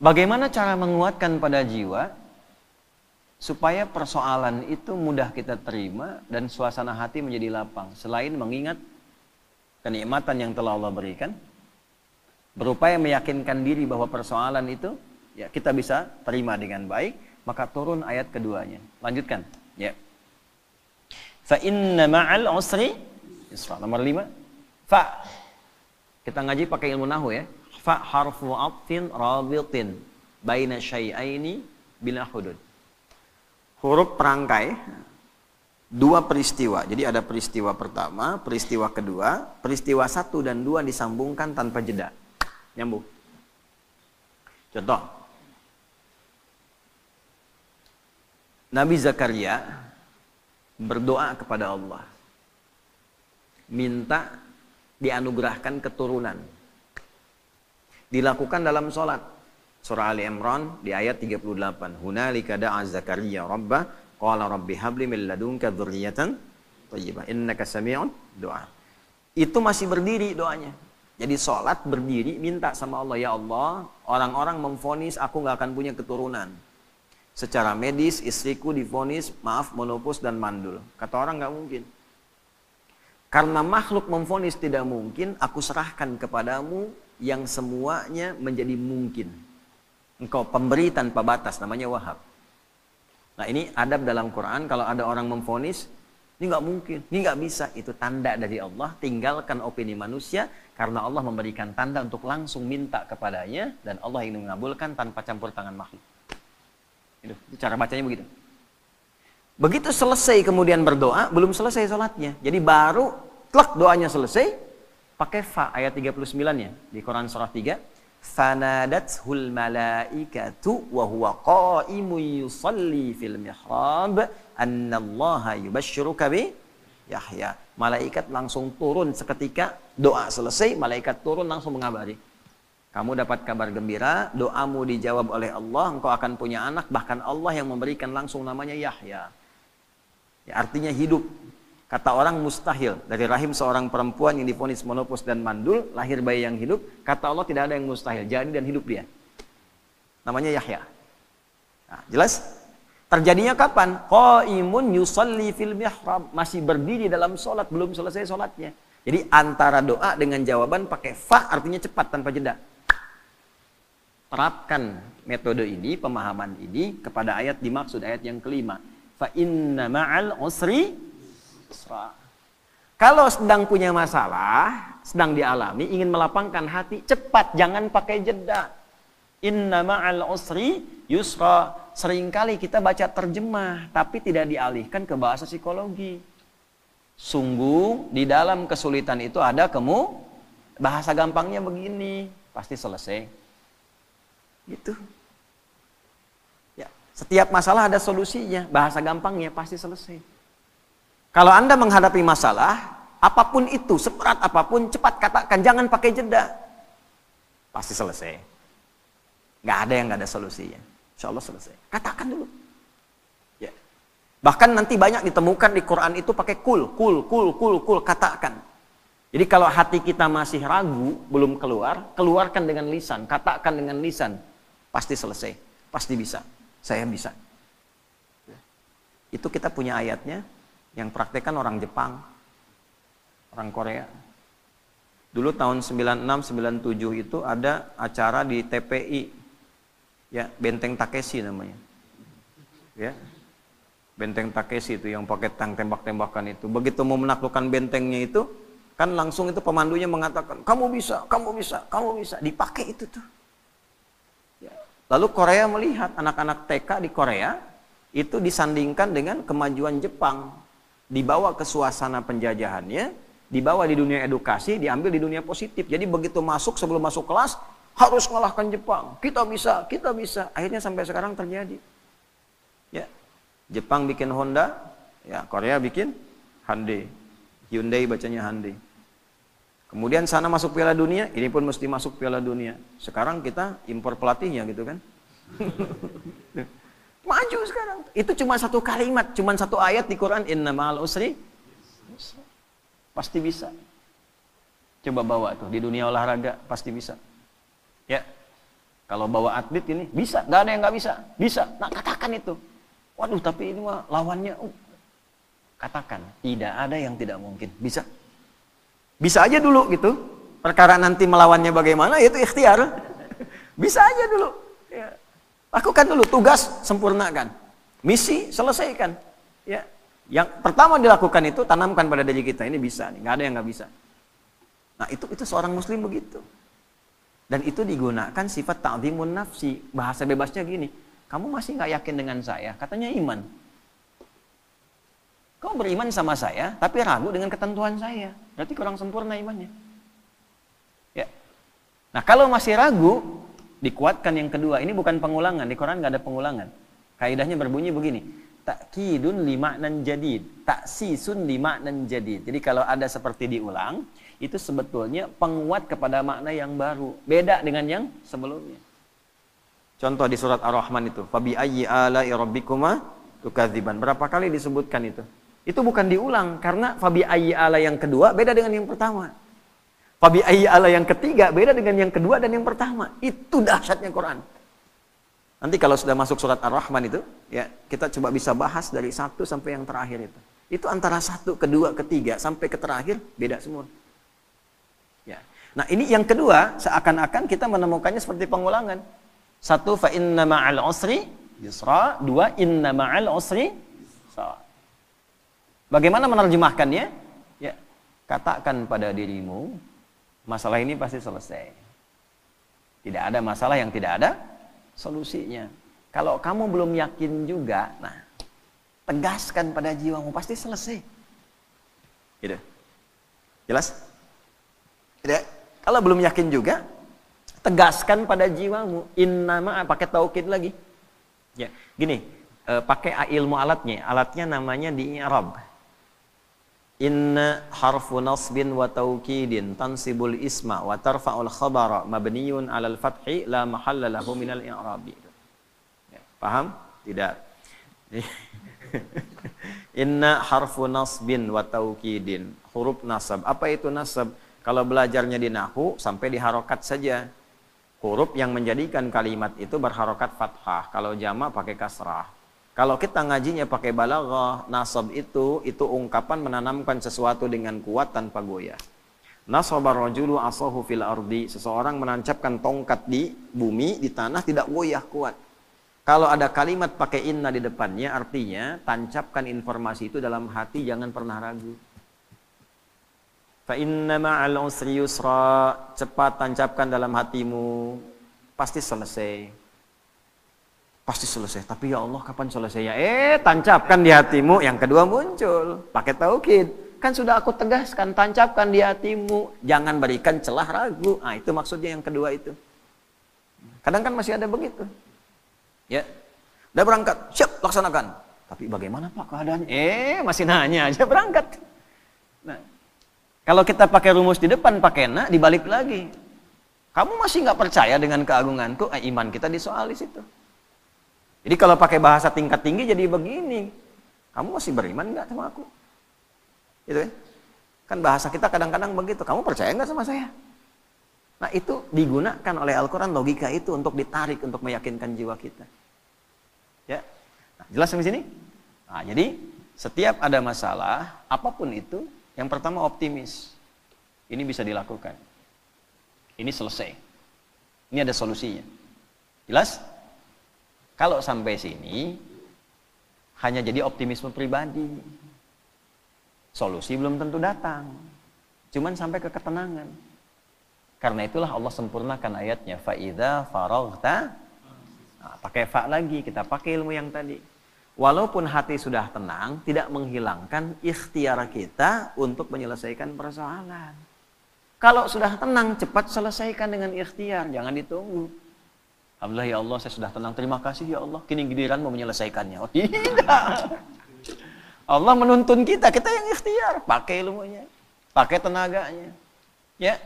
Bagaimana cara menguatkan pada jiwa supaya persoalan itu mudah kita terima dan suasana hati menjadi lapang, selain mengingat kenikmatan yang telah Allah berikan, berupaya meyakinkan diri bahwa persoalan itu ya kita bisa terima dengan baik, maka turun ayat keduanya. Lanjutkan, ya. Fa inna ma'al usri yusra. Nomor 5. Fa. Kita ngaji pakai ilmu nahwu ya. Fa harfu atfin rabitin baina syai'aini bila hudud. Huruf perangkai dua peristiwa. Jadi ada peristiwa pertama, peristiwa kedua, peristiwa 1 dan 2 disambungkan tanpa jeda. Nyambung. Contoh. Nabi Zakaria berdoa kepada Allah. Minta dianugerahkan keturunan. Dilakukan dalam sholat. Surah Ali Imran di ayat 38. Hunalika da'a Zakaria rabbah qala rabbi habli min ladunka dzurriyyatan thayyibah innaka sami'un du'a. Itu masih berdiri doanya. Jadi sholat berdiri minta sama Allah, ya Allah, orang-orang memvonis aku nggak akan punya keturunan. Secara medis istriku divonis maaf menopause dan mandul. Kata orang nggak mungkin. Karena makhluk memvonis tidak mungkin, aku serahkan kepadamu yang semuanya menjadi mungkin. Engkau pemberi tanpa batas, namanya Wahhab. Nah ini adab dalam Quran, kalau ada orang memvonis, ini nggak mungkin, ini nggak bisa, itu tanda dari Allah. Tinggalkan opini manusia, karena Allah memberikan tanda untuk langsung minta kepadanya, dan Allah ingin mengabulkan tanpa campur tangan makhluk. Itu cara bacanya begitu. Begitu selesai kemudian berdoa, belum selesai sholatnya. Jadi baru klak doanya selesai, pakai fa ayat 39-nya di Quran surah 3. Fanadathul malaikatu wa huwa qa'imun yusalli fil mihrab annallaha yubashshiruka bi Yahya. Malaikat langsung turun seketika doa selesai, malaikat turun langsung mengabari. Kamu dapat kabar gembira, doamu dijawab oleh Allah, engkau akan punya anak, bahkan Allah yang memberikan langsung namanya Yahya. Ya, artinya hidup. Kata orang mustahil. Dari rahim seorang perempuan yang divonis menopause dan mandul, lahir bayi yang hidup. Kata Allah tidak ada yang mustahil. Jadi dan hidup dia. Namanya Yahya. Nah, jelas? Terjadinya kapan? Qaimun yusalli fil mihrab. Masih berdiri dalam sholat, belum selesai sholatnya. Jadi antara doa dengan jawaban pakai fa artinya cepat tanpa jeda. Terapkan metode ini, pemahaman ini kepada ayat dimaksud, ayat yang kelima. Fa inna ma'al usri. Kalau sedang punya masalah, sedang dialami, ingin melapangkan hati, cepat, jangan pakai jeda. Inna ma'al usri yusra. Seringkali kita baca terjemah, tapi tidak dialihkan ke bahasa psikologi. Sungguh, di dalam kesulitan itu ada bahasa gampangnya begini, pasti selesai. Gitu. Ya, setiap masalah ada solusinya, bahasa gampangnya pasti selesai. Kalau Anda menghadapi masalah, apapun itu, seberat apapun, cepat katakan, jangan pakai jeda. Pasti selesai. Nggak ada yang nggak ada solusinya. Insya Allah selesai. Katakan dulu. Ya. Bahkan nanti banyak ditemukan di Quran itu pakai kul, katakan. Jadi kalau hati kita masih ragu, belum keluar, keluarkan dengan lisan, katakan dengan lisan. Pasti selesai, pasti bisa. Saya bisa. Ya. Itu kita punya ayatnya. Yang praktekkan orang Jepang, orang Korea. Dulu tahun 96-97 itu ada acara di TPI, ya Benteng Takeshi namanya, ya Benteng Takeshi itu yang pakai tank tembak-tembakan itu. Begitu mau menaklukkan bentengnya itu, kan langsung itu pemandunya mengatakan, kamu bisa, kamu bisa, kamu bisa. Dipakai itu tuh. Ya. Lalu Korea melihat anak-anak TK di Korea itu disandingkan dengan kemajuan Jepang. Dibawa ke suasana penjajahannya, dibawa di dunia edukasi, diambil di dunia positif. Jadi begitu masuk, sebelum masuk kelas, harus mengalahkan Jepang. Kita bisa, kita bisa. Akhirnya sampai sekarang terjadi. Ya, Jepang bikin Honda, ya Korea bikin Hyundai. Hyundai bacanya Hyundai. Kemudian sana masuk Piala Dunia, ini pun mesti masuk Piala Dunia. Sekarang kita impor pelatihnya gitu kan. Maju sekarang. Itu cuma satu kalimat, cuma satu ayat di Quran, inna ma'al usri. Pasti bisa. Coba bawa tuh di dunia olahraga, pasti bisa. Ya. Kalau bawa atlet ini, bisa. Nggak ada yang nggak bisa. Bisa. Nah, katakan itu. Waduh, tapi ini mah lawannya. Katakan. Tidak ada yang tidak mungkin. Bisa. Bisa aja dulu gitu. Perkara nanti melawannya bagaimana, itu ikhtiar. Bisa aja dulu. Ya. Lakukan dulu. Tugas, sempurnakan. Misi, selesaikan. Ya. Yang pertama dilakukan itu, tanamkan pada diri kita. Ini bisa nih. Nggak ada yang nggak bisa. Nah, itu seorang muslim begitu. Dan itu digunakan sifat ta'dhimun nafsi. Bahasa bebasnya gini, kamu masih nggak yakin dengan saya? Katanya iman. Kau beriman sama saya, tapi ragu dengan ketentuan saya. Berarti kurang sempurna imannya. Ya. Nah, kalau masih ragu, dikuatkan yang kedua. Ini bukan pengulangan. Di Quran nggak ada pengulangan. Kaidahnya berbunyi begini. Ta'kidun lima'nan jadid. Taksisun lima'nan jadid. Jadi kalau ada seperti diulang, itu sebetulnya penguat kepada makna yang baru. Beda dengan yang sebelumnya. Contoh di surat Ar-Rahman itu. Fabi ayyi ala'i rabbikuma tukadziban. Berapa kali disebutkan itu? Itu bukan diulang. Karena fabi ayyi ala yang kedua beda dengan yang pertama. Fabi ayyi ala yang ketiga beda dengan yang kedua dan yang pertama. Itu dahsyatnya Quran. Nanti kalau sudah masuk surat Ar-Rahman itu, ya kita coba bisa bahas dari 1 sampai yang terakhir itu. Itu antara 1, kedua, ketiga, sampai ke terakhir, beda semua. Ya. Nah, ini yang kedua, seakan-akan kita menemukannya seperti pengulangan. 1, fa inna ma'al usri yusra. 2, inna ma'al usri yusra. Bagaimana menerjemahkannya? Ya, katakan pada dirimu, masalah ini pasti selesai. Tidak ada masalah yang tidak ada solusinya. Kalau kamu belum yakin juga, nah, tegaskan pada jiwamu, pasti selesai. Gitu. Jelas? Tidak. Kalau belum yakin juga, tegaskan pada jiwamu. Innama, pakai taukid lagi. Ya, gini, pakai ilmu alatnya. Alatnya namanya di i'rab. Inna harfu nasbin wa taukidin tansibul isma wa tarfa'ul khabara mabniyun 'alal fathi la mahalla lahu minal i'rabi. Ya, paham? Tidak. Inna harfu nasbin wa taukidin. Huruf nasab. Apa itu nasab? Kalau belajarnya di nahwu sampai di harokat saja. Huruf yang menjadikan kalimat itu berharokat fathah. Kalau jamak pakai kasrah. Kalau kita ngajinya pakai balaghah, nasab itu ungkapan menanamkan sesuatu dengan kuat tanpa goyah. Nasabar rajulu asahu fil ardi. Seseorang menancapkan tongkat di bumi, di tanah, tidak goyah, kuat. Kalau ada kalimat pakai inna di depannya, artinya tancapkan informasi itu dalam hati, jangan pernah ragu. Fa inna ma'al usri yusra. Cepat tancapkan dalam hatimu, pasti selesai. Pasti selesai. Tapi ya Allah, kapan selesainya? Tancapkan di hatimu. Yang kedua muncul, pakai taukid. Kan sudah aku tegaskan, tancapkan di hatimu. Jangan berikan celah ragu. Nah, itu maksudnya yang kedua itu. Kadang kan masih ada begitu. Ya, udah berangkat, siap, laksanakan. Tapi bagaimana Pak keadaannya? Masih nanya aja berangkat. Nah, kalau kita pakai rumus di depan, pakai na, dibalik lagi. Kamu masih nggak percaya dengan keagunganku? Iman kita disoali situ. Jadi kalau pakai bahasa tingkat tinggi jadi begini. Kamu masih beriman nggak sama aku? Gitu kan? Kan bahasa kita kadang-kadang begitu. Kamu percaya nggak sama saya? Nah, itu digunakan oleh Al-Quran, logika itu untuk ditarik, untuk meyakinkan jiwa kita. Ya, nah, jelas sampai sini? Nah, jadi setiap ada masalah, apapun itu, yang pertama optimis. Ini bisa dilakukan. Ini selesai. Ini ada solusinya. Jelas? Kalau sampai sini, hanya jadi optimisme pribadi. Solusi belum tentu datang. Cuman sampai ke ketenangan. Karena itulah Allah sempurnakan ayatnya. Fa'idha faraghta. Nah, pakai fa lagi, kita pakai ilmu yang tadi. Walaupun hati sudah tenang, tidak menghilangkan ikhtiar kita untuk menyelesaikan persoalan. Kalau sudah tenang, cepat selesaikan dengan ikhtiar. Jangan ditunggu. Alhamdulillah ya Allah, saya sudah tenang. Terima kasih ya Allah. Kini giliran mau menyelesaikannya. Oh tidak. Allah menuntun kita. Kita yang ikhtiar. Pakai ilmunya. Pakai tenaganya. Ya.